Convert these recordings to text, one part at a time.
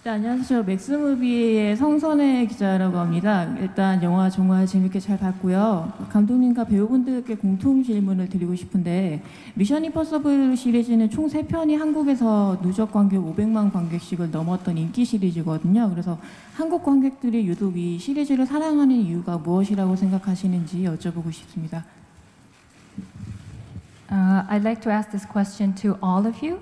네, 안녕하세요. 맥스무비의 성선혜 기자라고 합니다. 일단 영화 정말 재밌게 잘 봤고요. 감독님과 배우분들께 공통 질문을 드리고 싶은데 미션 임파서블 시리즈는 총 3편이 한국에서 누적 관객 500만 관객씩을 넘었던 인기 시리즈거든요. 그래서 한국 관객들이 유독 이 시리즈를 사랑하는 이유가 무엇이라고 생각하시는지 여쭤보고 싶습니다. I'd like to ask this question to all of you.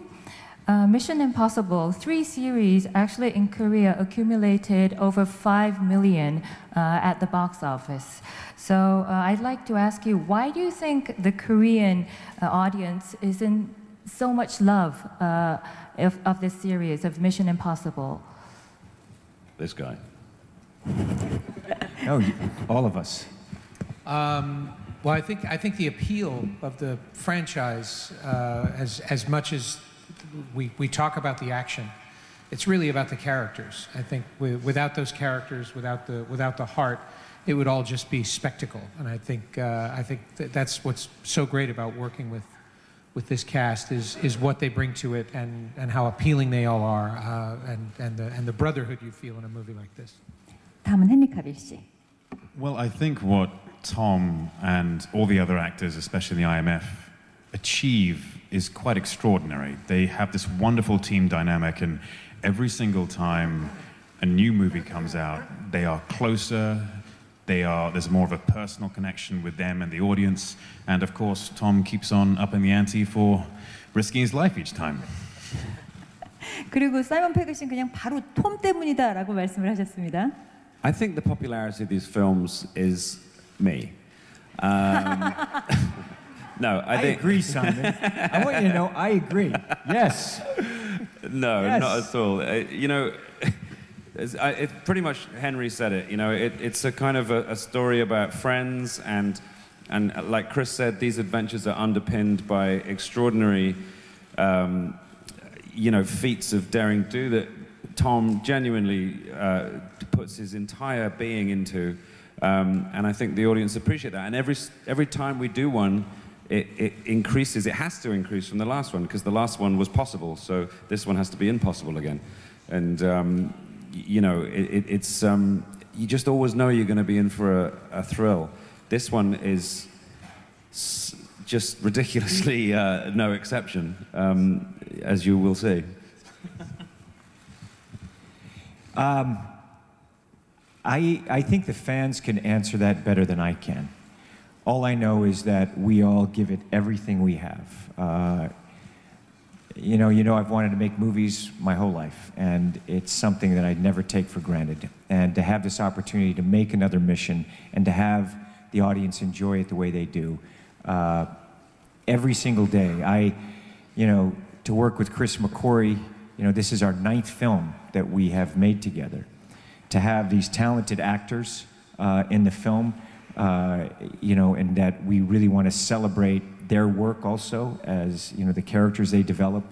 Mission Impossible, 3 series actually in Korea accumulated over 5 million at the box office. So I'd like to ask you, why do you think the Korean audience is in so much love of this series, of Mission Impossible? This guy. No, all of us. Well, I think the appeal of the franchise, as much as we talk about the action, it's really about the characters. I think without those characters, without the heart, it would all just be spectacle. And I think that's what's so great about working with this cast is what they bring to it and how appealing they all are and the brotherhood you feel in a movie like this. 다음은 헨리 카빌 씨. Well, I think what Tom and all the other actors, especially the IMF, achieve is quite extraordinary. They have this wonderful team dynamic, and every single time a new movie comes out, they are closer, there's more of a personal connection with them and the audience, and of course Tom keeps on upping the ante for risking his life each time. 그리고 사이먼 패그 씨는 그냥 바로 톰 때문이다라고 말씀을 하셨습니다. I think the popularity of these films is me. No, I agree, Simon. I want you to know, I agree. Yes. No, yes. not at all. You know, it pretty much Henry said it. You know, it's a kind of a story about friends, and like Chris said, these adventures are underpinned by extraordinary, you know, feats of daring do that Tom genuinely puts his entire being into, and I think the audience appreciate that. And every time we do one, it increases. It has to increase from the last one because the last one was possible. So this one has to be impossible again. And you know, it's you just always know you're going to be in for a thrill. This one is just ridiculously no exception, as you will see. I think the fans can answer that better than I can. All I know is that we all give it everything we have. You know, I've wanted to make movies my whole life, and it's something that I'd never take for granted. And to have this opportunity to make another mission and to have the audience enjoy it the way they do, every single day. You know, to work with Chris McQuarrie, you know, this is our 9th film that we have made together. To have these talented actors in the film, you know, and that we really want to celebrate their work also as, you know, the characters they develop.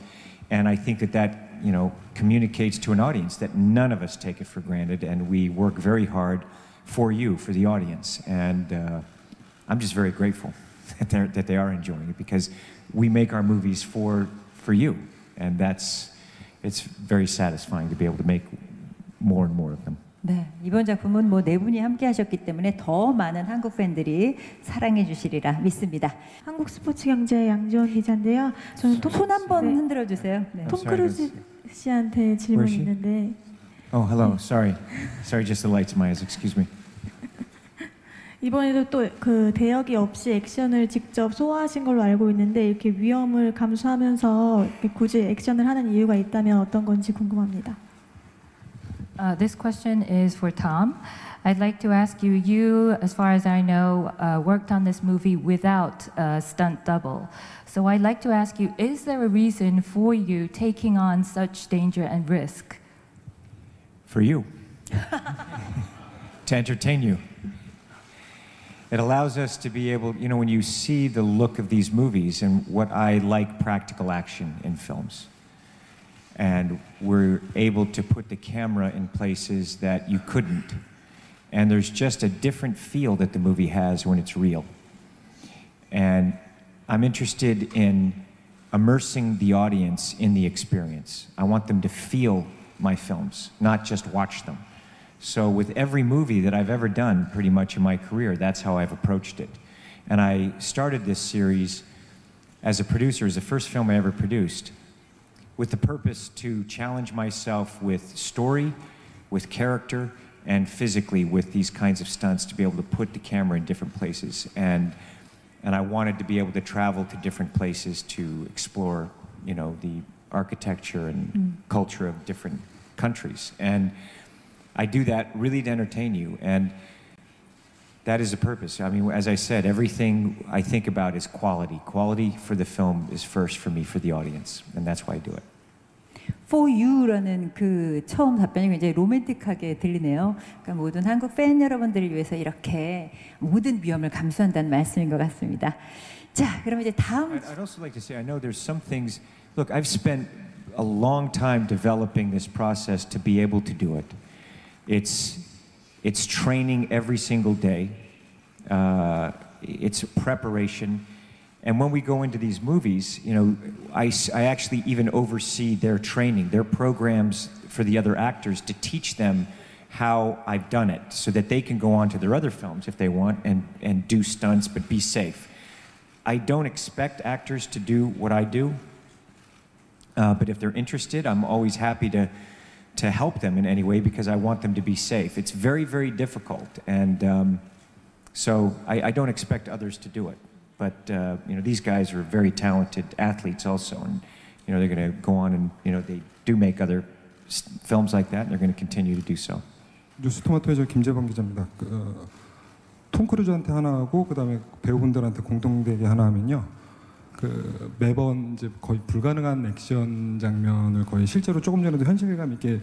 And I think that, you know, communicates to an audience that none of us take it for granted, and we work very hard for you, for the audience. And I'm just very grateful that they are enjoying it, because we make our movies for you. And it's very satisfying to be able to make more and more of them. 네, 이번 작품은 뭐 네 분이 함께 하셨기 때문에 더 많은 한국 팬들이 사랑해 주시리라 믿습니다. 한국 스포츠 경제의 양지원 기자인데요. 저는 손 한번 흔들어 주세요. 네. 톰 크루즈 씨한테 질문이 있는데. Oh, hello. Sorry, just the lights in my eyes. Excuse me. 이번에도 또 그 대역이 없이 액션을 직접 소화하신 걸로 알고 있는데 이렇게 위험을 감수하면서 굳이 액션을 하는 이유가 있다면 어떤 건지 궁금합니다. This question is for Tom. I'd like to ask you, as far as I know, worked on this movie without a stunt double. So I'd like to ask you, is there a reason for you taking on such danger and risk? For you. To entertain you. It allows us to be able, you know, when you see the look of these movies, and what I like practical action in films. And we're able to put the camera in places that you couldn't. And there's just a different feel that the movie has when it's real. And I'm interested in immersing the audience in the experience. I want them to feel my films, not just watch them. So with every movie that I've ever done, pretty much in my career, that's how I've approached it. And I started this series as a producer, as the first film I ever produced, with the purpose to challenge myself with story, with character, and physically with these kinds of stunts, to be able to put the camera in different places. And I wanted to be able to travel to different places to explore, you know, the architecture and culture of different countries. And I do that really to entertain you, and that is the purpose. I mean, as I said, everything I think about is quality. Quality for the film is first for me, for the audience, and that's why I do it. For you라는 그 처음 답변이 굉장히 로맨틱하게 들리네요. 그러니까 모든 한국 팬 여러분들을 위해서 이렇게 모든 위험을 감수한다는 말씀인 것 같습니다. 자, 그럼 이제 다음. I'd also like to say, I know there's some things. Look, I've spent a long time developing this process to be able to do it. It's training every single day. It's preparation. And when we go into these movies, you know, I actually even oversee their training, their programs for the other actors to teach them how I've done it so that they can go on to their other films if they want and do stunts, but be safe. I don't expect actors to do what I do, but if they're interested, I'm always happy to help them in any way because I want them to be safe. It's very, very difficult, and so I don't expect others to do it. But you know, these guys are very talented athletes also, and you know, they're going to go on and you know, they do make other films like that, and they're going to continue to do so. 뉴스토마토의 저 김재범 기자입니다. 톰 크루즈한테 하나 하고 그다음에 배우분들한테 공통되게 하나 하면요. 그 매번 이제 거의 불가능한 액션 장면을 거의 실제로 조금 전에도 현실감 있게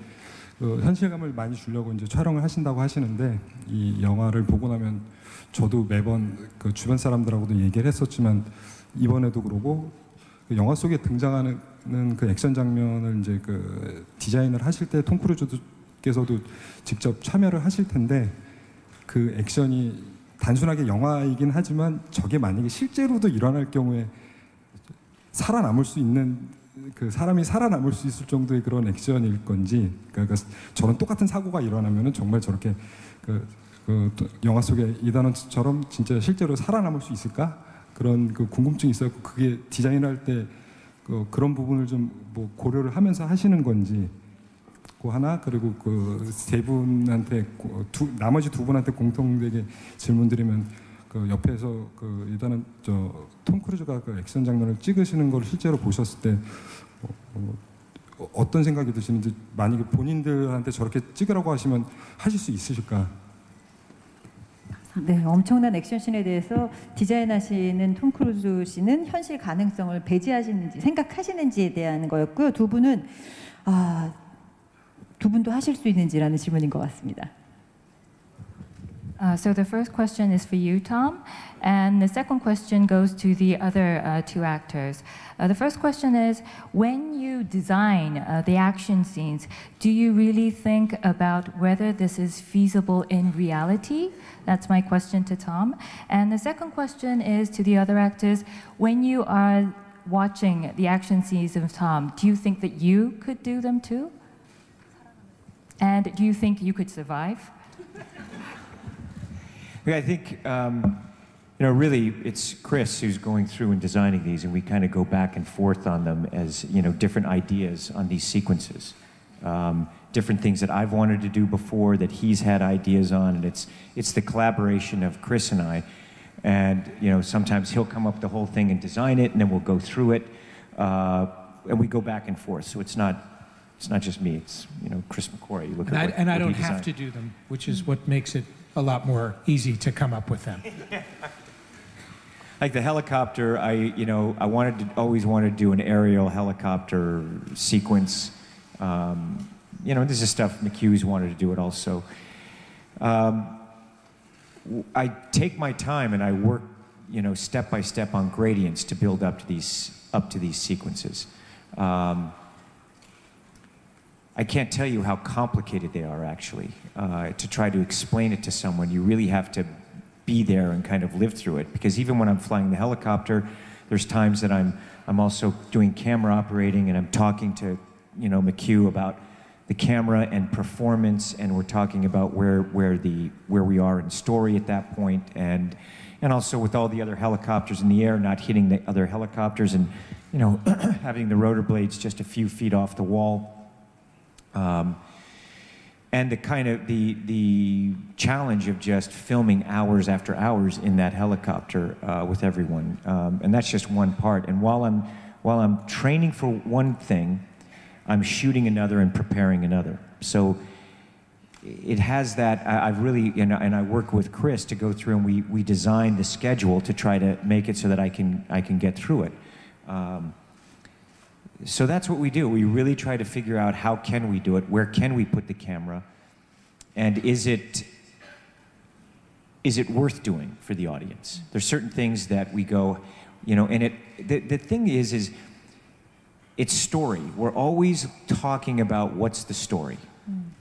현실감을 많이 주려고 이제 촬영을 하신다고 하시는데 이 영화를 보고 나면 저도 매번 그 주변 사람들하고도 얘기를 했었지만 이번에도 그러고 그 영화 속에 등장하는 그 액션 장면을 이제 그 디자인을 하실 때 톰 크루즈께서도 직접 참여를 하실 텐데 그 액션이 단순하게 영화이긴 하지만 저게 만약에 실제로도 일어날 경우에 살아남을 수 있는 그 사람이 살아남을 수 있을 정도의 그런 액션일 건지 그러니까 저런 똑같은 사고가 일어나면은 정말 저렇게 그 영화 속의 이단원처럼 진짜 실제로 살아남을 수 있을까 그런 그 궁금증이 있어서 그게 디자인할 때 그런 부분을 좀 뭐 고려를 하면서 하시는 건지 그 하나 그리고 그 세 분한테 나머지 두 분한테 공통되게 질문드리면 그 옆에서 그 일단은 톰 크루즈가 그 액션 장면을 찍으시는 걸 실제로 보셨을 때 어떤 생각이 드시는지 만약에 본인들한테 저렇게 찍으라고 하시면 하실 수 있으실까? 네, 엄청난 액션씬에 대해서 디자인하시는 톰 크루즈 씨는 현실 가능성을 배제하시는지 생각하시는지에 대한 거였고요. 두 분은 두 분도 하실 수 있는지라는 질문인 것 같습니다. So the first question is for you, Tom, and the second question goes to the other two actors. The first question is, when you design the action scenes, do you really think about whether this is feasible in reality? That's my question to Tom. And the second question is to the other actors, when you are watching the action scenes of Tom, do you think that you could do them too? And do you think you could survive? I think, you know, really it's Chris who's going through and designing these, and we kind of go back and forth on them as, you know, different ideas on these sequences. Different things that I've wanted to do before that he's had ideas on, and it's the collaboration of Chris and I. And, you know, sometimes he'll come up with the whole thing and design it, and then we'll go through it, and we go back and forth. So it's not just me, it's, you know, Chris McCoy. You look at and I what don't he have to do them, which is what makes it a lot more easy to come up with them. Like the helicopter, I always wanted to do an aerial helicopter sequence. You know, this is stuff McHugh's wanted to do it also. I take my time and I work, you know, step by step on gradients to build up to these sequences. I can't tell you how complicated they are, actually. To try to explain it to someone, you really have to be there and kind of live through it. Because even when I'm flying the helicopter, there's times that I'm also doing camera operating and I'm talking to, you know, McHugh about the camera and performance, and we're talking about where we are in story at that point, and also with all the other helicopters in the air, not hitting the other helicopters, and having the rotor blades just a few feet off the wall, and the challenge of just filming hours after hours in that helicopter with everyone, and that's just one part. And while I'm training for one thing, I'm shooting another and preparing another. So it has that. I've really, and I work with Chris to go through, and we design the schedule to try to make it so that I can get through it. So that's what we do. We really try to figure out how can we do it, where can we put the camera, and is it worth doing for the audience? There's certain things that we go, and the thing is it's story. We're always talking about what's the story.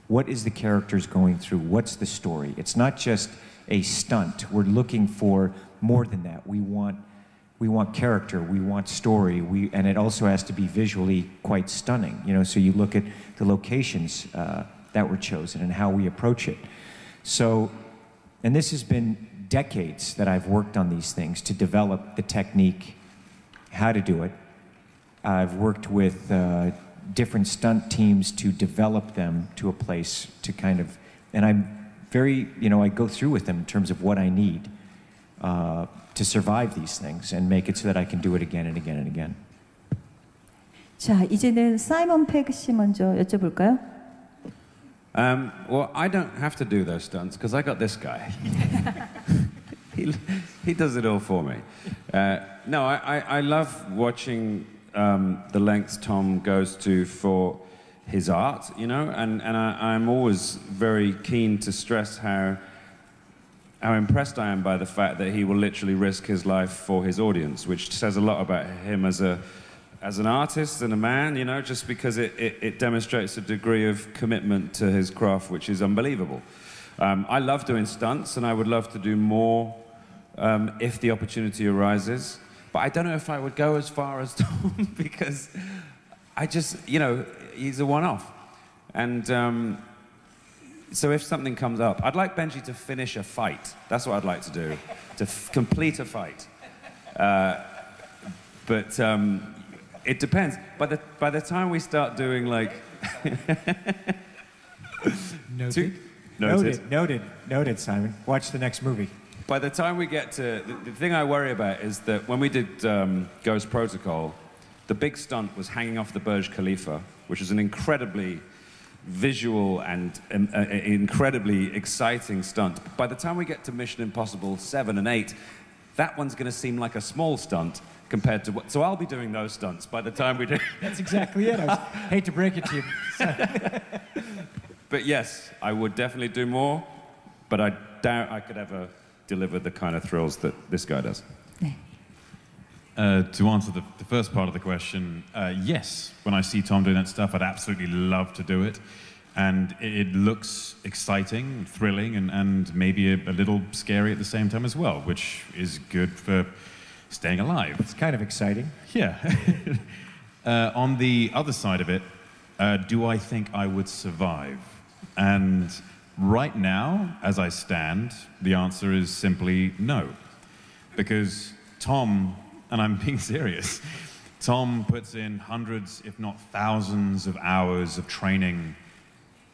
What is the characters going through? What's the story? It's not just a stunt. We're looking for more than that. We want character, we want story, and it also has to be visually quite stunning. So you look at the locations that were chosen and how we approach it. So, and this has been decades that I've worked on these things to develop the technique, how to do it. I've worked with different stunt teams to develop them to a place to and I'm very, I go through with them in terms of what I need to survive these things and make it so that I can do it again and again and again. 자, 이제는 사이먼 페그 씨 먼저 여쭤볼까요? Well, I don't have to do those stunts because I got this guy. he does it all for me. No, I love watching the lengths Tom goes to for his art, and I'm always very keen to stress how impressed I am by the fact that he will literally risk his life for his audience, which says a lot about him as an artist and a man, just because it demonstrates a degree of commitment to his craft, which is unbelievable. I love doing stunts, and I would love to do more if the opportunity arises. But I don't know if I would go as far as Tom because I just, he's a one-off. And so if something comes up, I'd like Benji to finish a fight. That's what I'd like to do, to complete a fight. But it depends. By the time we start doing Noted, Simon. Watch the next movie. By the time we get to... The thing I worry about is that when we did Ghost Protocol, the big stunt was hanging off the Burj Khalifa, which is an incredibly visual and incredibly exciting stunt. By the time we get to Mission Impossible 7 and 8, that one's going to seem like a small stunt compared to what... So I'll be doing those stunts by the time we do... That's exactly it. I hate to break it to you. But yes, I would definitely do more, but I doubt I could ever deliver the kind of thrills that this guy does. 네. To answer the first part of the question, yes, when I see Tom doing that stuff, I'd absolutely love to do it. And it looks exciting, thrilling, and maybe a little scary at the same time as well, which is good for staying alive. It's kind of exciting. Yeah. On the other side of it, do I think I would survive? And right now, as I stand, the answer is simply no. Because Tom, and I'm being serious, Tom puts in hundreds, if not thousands of hours of training,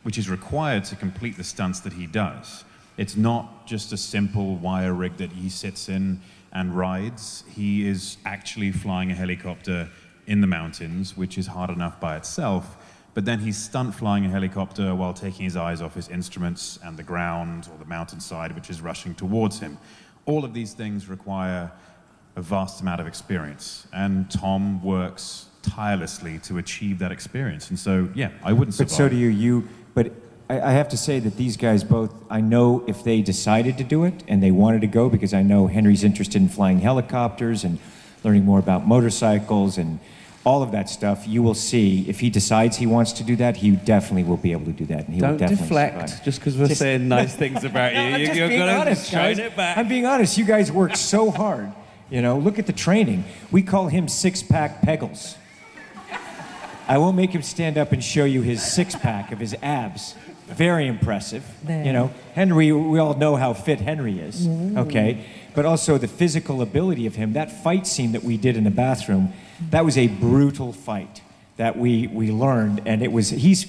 which is required to complete the stunts that he does. It's not just a simple wire rig that he sits in and rides. He is actually flying a helicopter in the mountains, which is hard enough by itself. But then he's stunt flying a helicopter while taking his eyes off his instruments and the ground or the mountainside, which is rushing towards him. All of these things require a vast amount of experience. And Tom works tirelessly to achieve that experience. And so, yeah, I wouldn't survive. But so do you. But I have to say that these guys both, I know if they decided to do it and they wanted to go, because I know Henry's interested in flying helicopters and learning more about motorcycles and all of that stuff, you will see if he decides he wants to do that, he definitely will be able to do that. And he will definitely deflect survive. just because we're saying nice things about you. You're being honest, guys. I'm being honest. You guys work so hard. Look at the training. We call him six-pack Peggles. I won't make him stand up and show you his six-pack of his abs. Very impressive. 네. You know, Henry, we all know how fit Henry is, okay? But also the physical ability of him. That fight scene that we did in the bathroom, that was a brutal fight that we learned, and it was, he's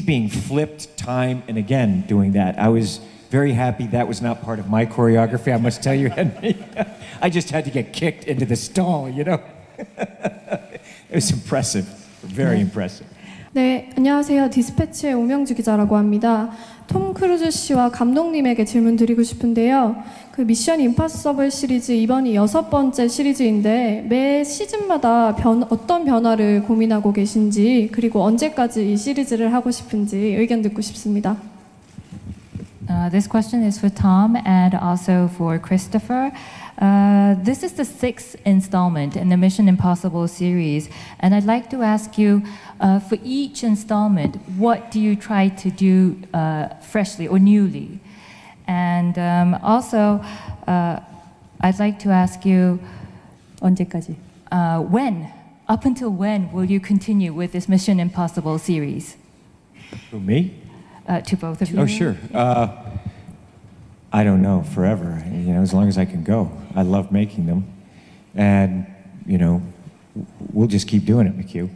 being flipped time and again doing that. I was very happy that was not part of my choreography, I must tell you, Henry. I just had to get kicked into the stall, you know? It was impressive, very impressive. 네, 안녕하세요. 디스패치의 오명주 기자라고 합니다. 톰 크루즈 씨와 감독님에게 질문 드리고 싶은데요. 그 미션 임파서블 시리즈 이번이 6번째 시리즈인데 매 시즌마다 어떤 변화를 고민하고 계신지 그리고 언제까지 이 시리즈를 하고 싶은지 의견 듣고 싶습니다. This question is for Tom and also for Christopher. This is the 6th installment in the Mission Impossible series, and I'd like to ask you, for each installment, what do you try to do freshly or newly? And also, I'd like to ask you, 언제까지? up until when will you continue with this Mission Impossible series? Who, me? To both of you. Oh, sure. I don't know, forever. You know, as long as I can go. I love making them. And, you know, we'll just keep doing it, McHugh.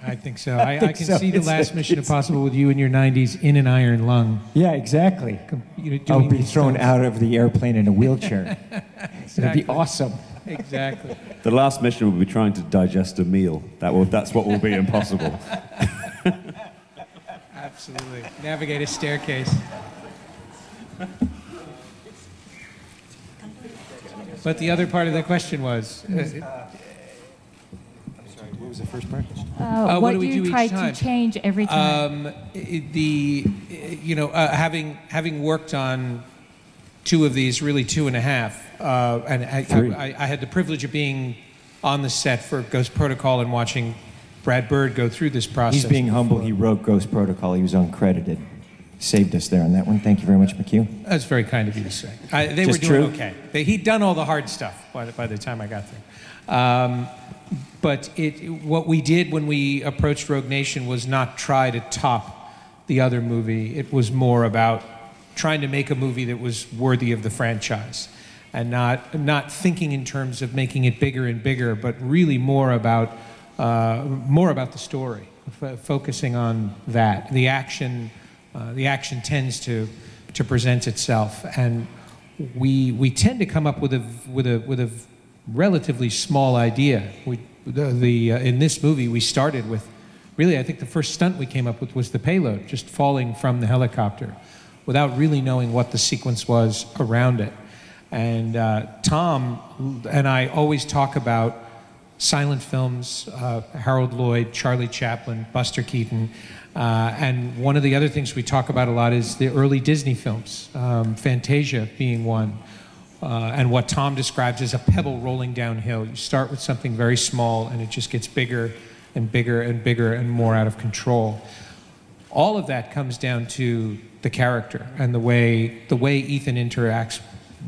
I think so. I can so. see the last Mission Impossible with you in your 90s in an iron lung. Yeah, exactly. You know, I'll doing be these thrown stunts. out of the airplane in a wheelchair. It'll be Exactly. awesome. Exactly. The last mission will be trying to digest a meal. That's what will be impossible. Absolutely. Navigate a staircase. But the other part of the question was, I'm sorry, what was the first part? What do do we do you each try time? to change every time? Having worked on 2 of these, really 2.5, and I had the privilege of being on the set for Ghost Protocol and watching Brad Bird go through this process. He's being humble. He wrote Ghost Protocol. He was uncredited. Saved us there on that one. Thank you very much, McHugh. That's very kind of you to say. They Just were doing true? okay. He'd done all the hard stuff by the time I got there. But what we did when we approached Rogue Nation was not try to top the other movie. It was more about trying to make a movie that was worthy of the franchise, and not thinking in terms of making it bigger and bigger, but really more about the story, focusing on that. The action tends to present itself, and we tend to come up with a relatively small idea. In this movie, we started with, really, I think the first stunt we came up with was the payload, just falling from the helicopter, without really knowing what the sequence was around it. And Tom and I always talk about silent films, Harold Lloyd, Charlie Chaplin, Buster Keaton. And one of the other things we talk about a lot is the early Disney films, Fantasia being one, and what Tom describes as a pebble rolling downhill. You start with something very small and it just gets bigger and bigger and bigger and more out of control. All of that comes down to the character and the way Ethan interacts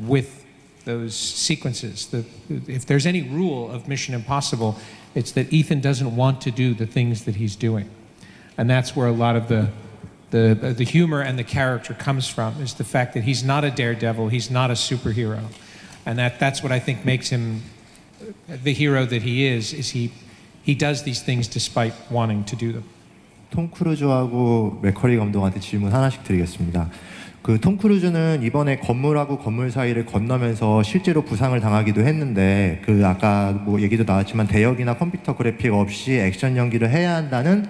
with those sequences. If there's any rule of Mission Impossible, it's that Ethan doesn't want to do the things that he's doing. And that's where a lot of the humor and the character comes from, is the fact that he's not a daredevil, he's not a superhero. And that's what I think makes him the hero that he is he does these things despite wanting to do them. 톰 크루즈하고 맥커리 감독한테 질문 하나씩 드리겠습니다. 톰 크루즈는 이번에 건물하고 건물 사이를 건너면서 실제로 부상을 당하기도 했는데, 아까 뭐 얘기도 나왔지만 대역이나 컴퓨터 그래픽 없이 액션 연기를 해야 한다는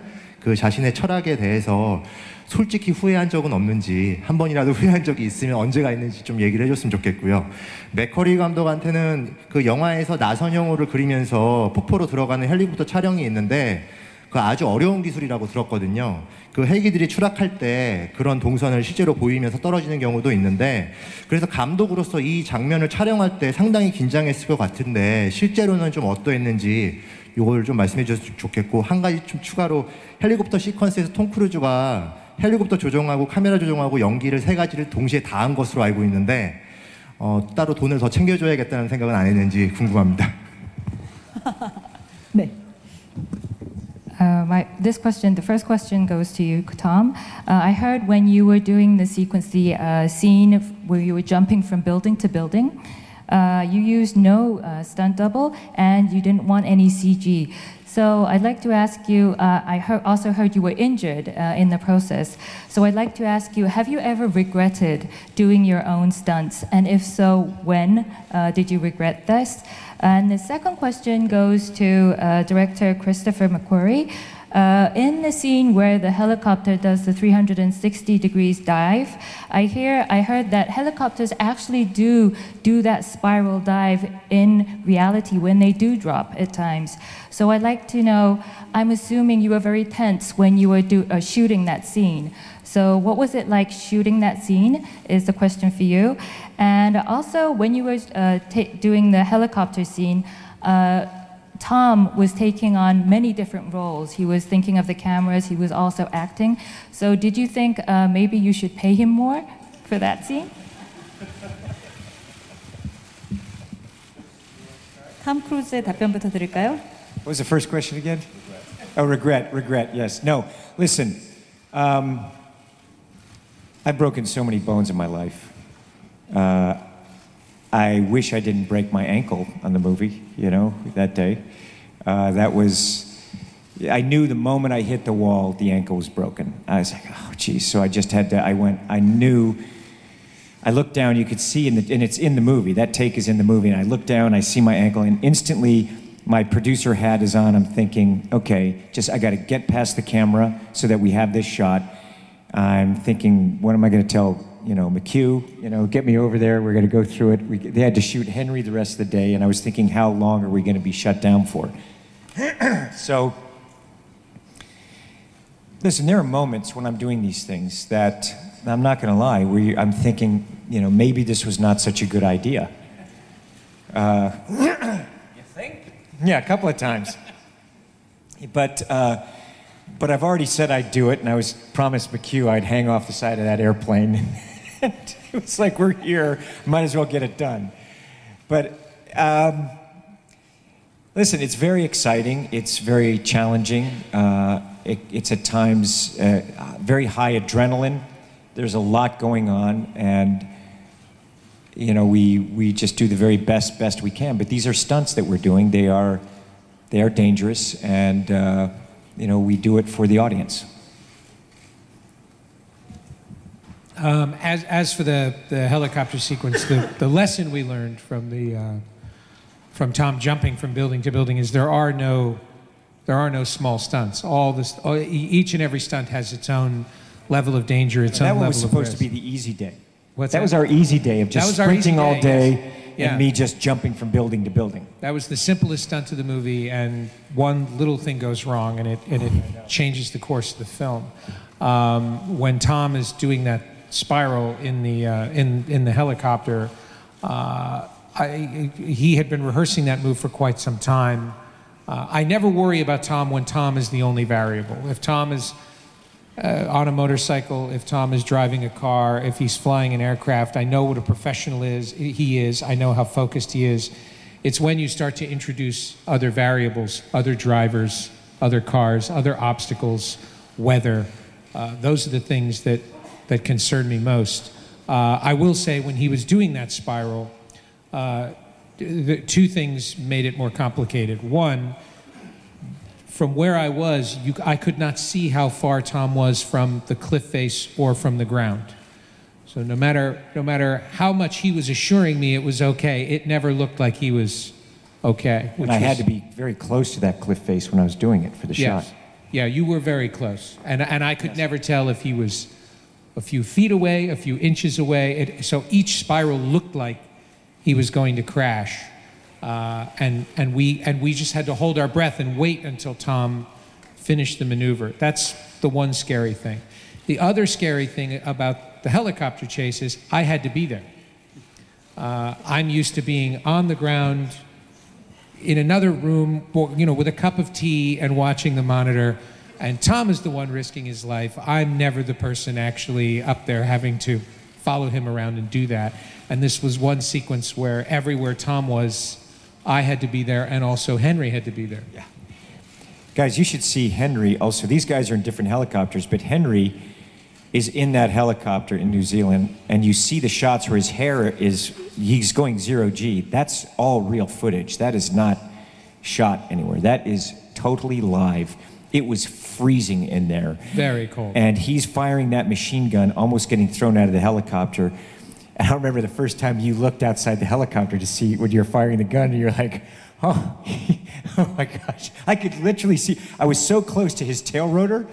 자신의 철학에 대해서 솔직히 후회한 적은 없는지, 한 번이라도 후회한 적이 있으면 언제가 있는지 좀 얘기를 해줬으면 좋겠고요. 맥커리 감독한테는 영화에서 나선형호를 그리면서 폭포로 들어가는 헬리콥터 촬영이 있는데 아주 어려운 기술이라고 들었거든요. 헬기들이 추락할 때 그런 동선을 실제로 보이면서 떨어지는 경우도 있는데, 그래서 감독으로서 이 장면을 촬영할 때 상당히 긴장했을 것 같은데 실제로는 좀 어떠했는지 이걸 좀 말씀해 주셨으면 좋겠고, 한 가지 좀 추가로 헬리콥터 시퀀스에서 톰 크루즈가 헬리콥터 조종하고 카메라 조종하고 연기를 3가지를 동시에 다 한 것으로 알고 있는데 따로 돈을 더 챙겨줘야겠다는 생각은 안 했는지 궁금합니다. 네. This question, the first question goes to you, Tom. I heard when you were doing the sequence, the scene where you were jumping from building to building, you used no stunt double and you didn't want any CG. So I'd like to ask you, also heard you were injured in the process. So I'd like to ask you, have you ever regretted doing your own stunts? And if so, when did you regret this? And the second question goes to director Christopher McQuarrie. In the scene where the helicopter does the 360 degrees dive, I heard that helicopters actually do that spiral dive in reality when they do drop at times. So I'd like to know, I'm assuming you were very tense when you were shooting that scene. So what was it like shooting that scene is the question for you. And also when you were doing the helicopter scene, Tom was taking on many different roles. He was thinking of the cameras, he was also acting. So did you think maybe you should pay him more for that scene? 톰 크루즈의 답변부터 드릴까요? What was the first question again? Oh, regret, yes. No, listen, I've broken so many bones in my life. I wish I didn't break my ankle on the movie, that day. I knew the moment I hit the wall, the ankle was broken. I was like, oh, geez. So I just had to, I looked down, you could see, and it's in the movie, that take is in the movie, and I look down, I see my ankle, and instantly my producer hat is on. I'm thinking, okay, I got to get past the camera so that we have this shot. I'm thinking, what am I going to tell, McHugh, get me over there, we're going to go through it. They had to shoot Henry the rest of the day, and I was thinking, how long are we going to be shut down for? So, listen, there are moments when I'm doing these things that, I'm not going to lie, where I'm thinking, maybe this was not such a good idea. You think? Yeah, a couple of times. But I've already said I'd do it, and I was promised McHugh I'd hang off the side of that airplane. It was like, we're here, might as well get it done. But listen, it's very exciting, it's very challenging, it's at times very high adrenaline. There's a lot going on, and we just do the very best we can. But these are stunts that we're doing. They are dangerous, and we do it for the audience. As for the helicopter sequence, the lesson we learned from Tom jumping from building to building is there are no small stunts. Each and every stunt has its own level of danger, its own level of risk. That was supposed to be the easy day. What's that was our easy day of just sprinting all day, yes. and me just jumping from building to building. That was the simplest stunt of the movie, and one little thing goes wrong, and it changes the course of the film. When Tom is doing that spiral in the helicopter, he had been rehearsing that move for quite some time. I never worry about Tom when Tom is the only variable. If Tom is on a motorcycle, if Tom is driving a car, if he's flying an aircraft, I know what a professional he is, I know how focused he is. It's when you start to introduce other variables, other drivers, other cars, other obstacles, weather. Those are the things that concern me most. I will say when he was doing that spiral, the two things made it more complicated. One, from where I was, I could not see how far Tom was from the cliff face or from the ground. So no matter how much he was assuring me it was okay, it never looked like he was okay. And I had to be very close to that cliff face when I was doing it for the shot. Yeah, you were very close. And I could never tell if he was a few feet away, a few inches away. So each spiral looked like he was going to crash. And we just had to hold our breath and wait until Tom finished the maneuver. That's the one scary thing. The other scary thing about the helicopter chase is I had to be there. I'm used to being on the ground in another room, with a cup of tea and watching the monitor. And Tom is the one risking his life. I'm never the person actually up there having to follow him around and do that. And this was one sequence where everywhere Tom was, I had to be there, and also Henry had to be there. Yeah. Guys, you should see Henry also. These guys are in different helicopters, but Henry is in that helicopter in New Zealand, and you see the shots where his hair is, he's going 0G. That's all real footage. That is not shot anywhere. That is totally live. It was freezing in there. Very cold. And he's firing that machine gun, almost getting thrown out of the helicopter. And I remember the first time you looked outside the helicopter to see when you're firing the gun, and you're like, oh, oh my gosh. I could literally see, I was so close to his tail rotor,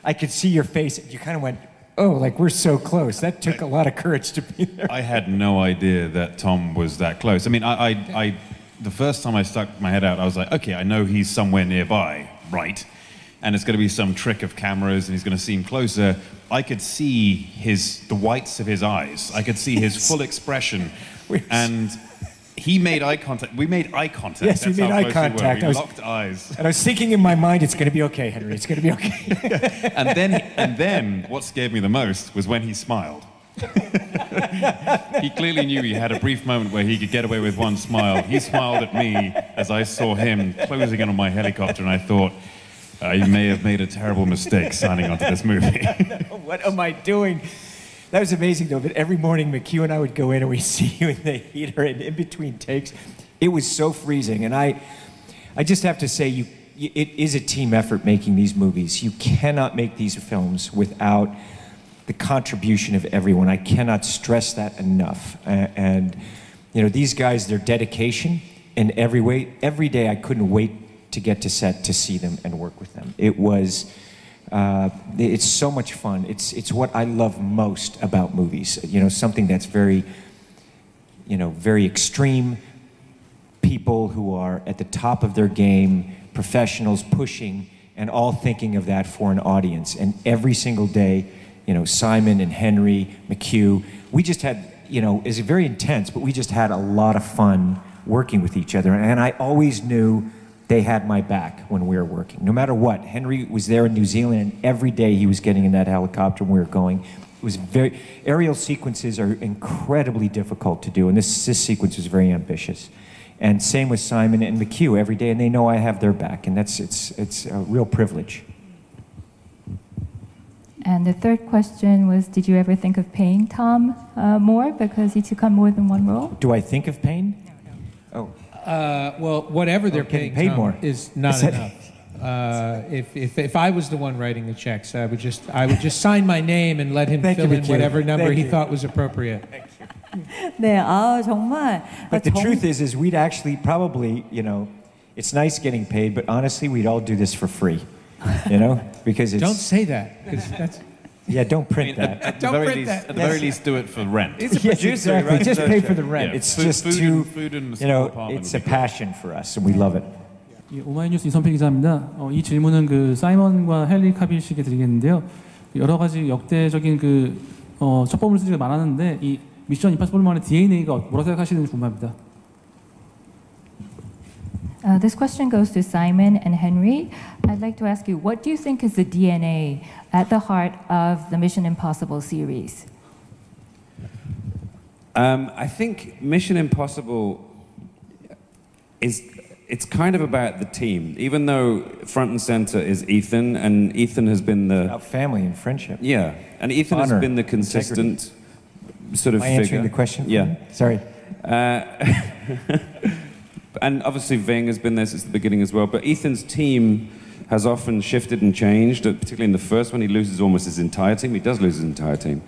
I could see your face. You kind of went, oh, like we're so close. That took a lot of courage to be there. I had no idea that Tom was that close. I mean, the first time I stuck my head out, I was like, okay, I know he's somewhere nearby, right? And it's going to be some trick of cameras, and he's going to seem closer. I could see the whites of his eyes. I could see his full expression, and he made eye contact. We made eye contact. Yes, That's we made how eye close contact. We locked eyes. And I was thinking in my mind, it's going to be okay, Henry. It's going to be okay. and then what scared me the most was when he smiled. He clearly knew he had a brief moment where he could get away with one smile. He smiled at me as I saw him closing in on my helicopter, and I thought, I may have made a terrible mistake signing onto this movie. What am I doing? That was amazing, though. But every morning, McHugh and I would go in, and we'd see you in the heater, and in between takes, it was so freezing. And I just have to say, it is a team effort making these movies. You cannot make these films without the contribution of everyone. I cannot stress that enough. And you know, these guys, their dedication in every way, every day I couldn't wait to get to set to see them and work with them. It was, it's so much fun. It's what I love most about movies. You know, something that's very, you know, very extreme, people who are at the top of their game, professionals pushing, and all thinking of that for an audience. And every single day, you know, Simon and Henry, McHugh, we just had, you know, it's very intense, but we just had a lot of fun working with each other. And I always knew they had my back when we were working. No matter what, Henry was there in New Zealand, and every day he was getting in that helicopter when we were going. It was very, aerial sequences are incredibly difficult to do, and this sequence was very ambitious. And same with Simon and McHugh every day, and they know I have their back, and it's a real privilege. And the third question was, did you ever think of paying Tom more because he took on more than one role? Do I think of paying? No. Oh. Well, whatever they're paying Tom more is not enough. If I was the one writing the checks, I would just sign my name and let him fill in whatever number he thought was appropriate. 네, 정말. But the truth is we'd actually probably, you know, it's nice getting paid, but honestly, we'd all do this for free, you know, because it's. Don't say that, because that's. Yeah, don't print that. At the very least, do it for rent. It's a producer, exactly. Right? Just pay for the rent. Yeah. It's just food and you know, it's a passion for us, and we love it. 오마이뉴스 이선필 기자입니다. 이 질문은 그 사이먼과 헨리 카빌 씨에게 드리겠는데요. 여러 가지 역대적인 그 첩보물 수지가 많았는데 이 미션 임파서블만의 DNA가 뭐라고 생각하시는지 궁금합니다. This question goes to Simon and Henry. I'd like to ask you, what do you think is the DNA at the heart of the Mission Impossible series? I think Mission Impossible it's kind of about the team, even though front and center is Ethan, and Ethan has been the about family and friendship. Yeah, and Ethan has been the consistent sort of figure. figure. Answering the question? Yeah. Sorry. And obviously Ving has been there since the beginning as well, but Ethan's team has often shifted and changed, particularly in the first one. He loses almost his entire team. He does lose his entire team.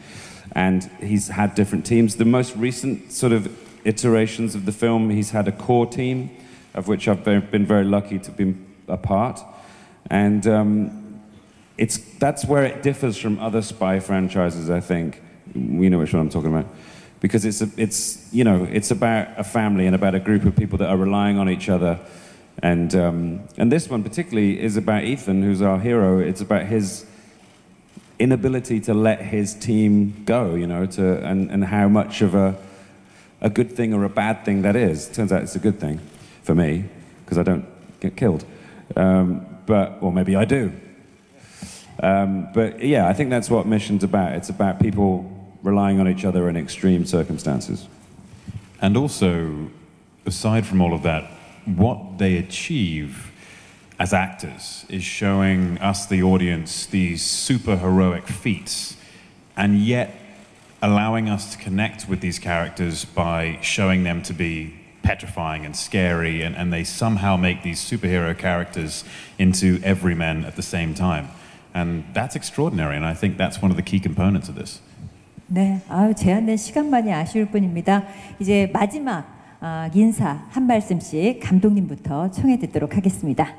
And he's had different teams. The most recent sort of iterations of the film, he's had a core team, of which I've been very lucky to be a part. And that's where it differs from other spy franchises, I think. You know which one I'm talking about. Because it's you know, it's about a family and about a group of people that are relying on each other. And this one particularly is about Ethan, who's our hero. It's about his inability to let his team go, you know, and how much of a good thing or a bad thing that is. Turns out it's a good thing for me, because I don't get killed. Or maybe I do. But yeah, I think that's what Mission's about. It's about people relying on each other in extreme circumstances. And also, aside from all of that, what they achieve as actors is showing us, the audience, these super heroic feats, and yet allowing us to connect with these characters by showing them to be petrifying and scary, and they somehow make these superhero characters into everymen at the same time. And that's extraordinary, and I think that's one of the key components of this. 네, 제한된 시간만이 아쉬울 뿐입니다. 이제 마지막 인사 한 말씀씩 감독님부터 청해 듣도록 하겠습니다.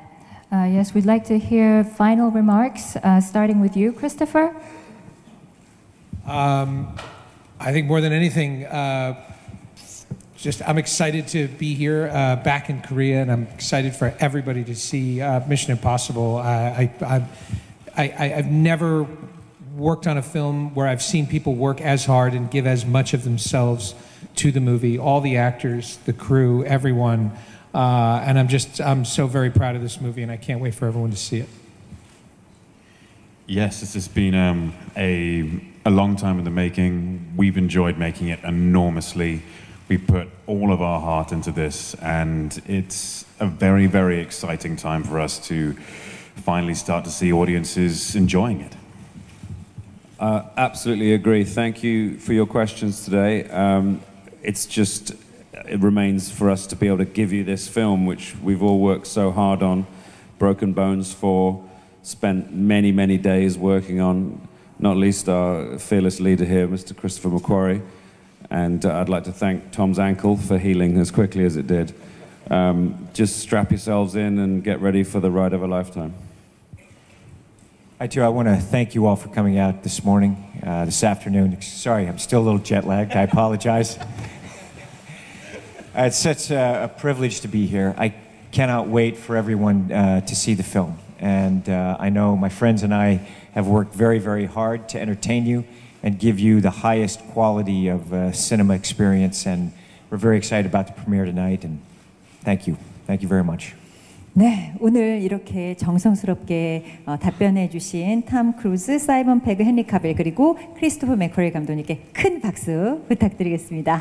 Yes, we'd like to hear final remarks, starting with you, Christopher. I think more than anything, just I'm excited to be here back in Korea, and I'm excited for everybody to see Mission Impossible. I've never worked on a film where I've seen people work as hard and give as much of themselves to the movie. All the actors, the crew, everyone, and I'm so very proud of this movie, and I can't wait for everyone to see it. Yes, this has been a long time in the making. We've enjoyed making it enormously. We put all of our heart into this, and it's a very, very exciting time for us to finally start to see audiences enjoying it. Absolutely agree. Thank you for your questions today. It remains for us to be able to give you this film, which we've all worked so hard on, broken bones for, spent many, many days working on, not least our fearless leader here, Mr. Christopher McQuarrie. And I'd like to thank Tom's ankle for healing as quickly as it did. Just strap yourselves in and get ready for the ride of a lifetime. I want to thank you all for coming out this morning, this afternoon. Sorry, I'm still a little jet lagged. I apologize. It's such a privilege to be here. I cannot wait for everyone to see the film. And I know my friends and I have worked very, very hard to entertain you and give you the highest quality of cinema experience. And we're very excited about the premiere tonight. And thank you. Thank you very much. 네, 오늘 이렇게 정성스럽게 답변해 주신 톰 크루즈, 사이먼 페그, 헨리 카빌 그리고 크리스토퍼 맥쿼리 감독님께 큰 박수 부탁드리겠습니다.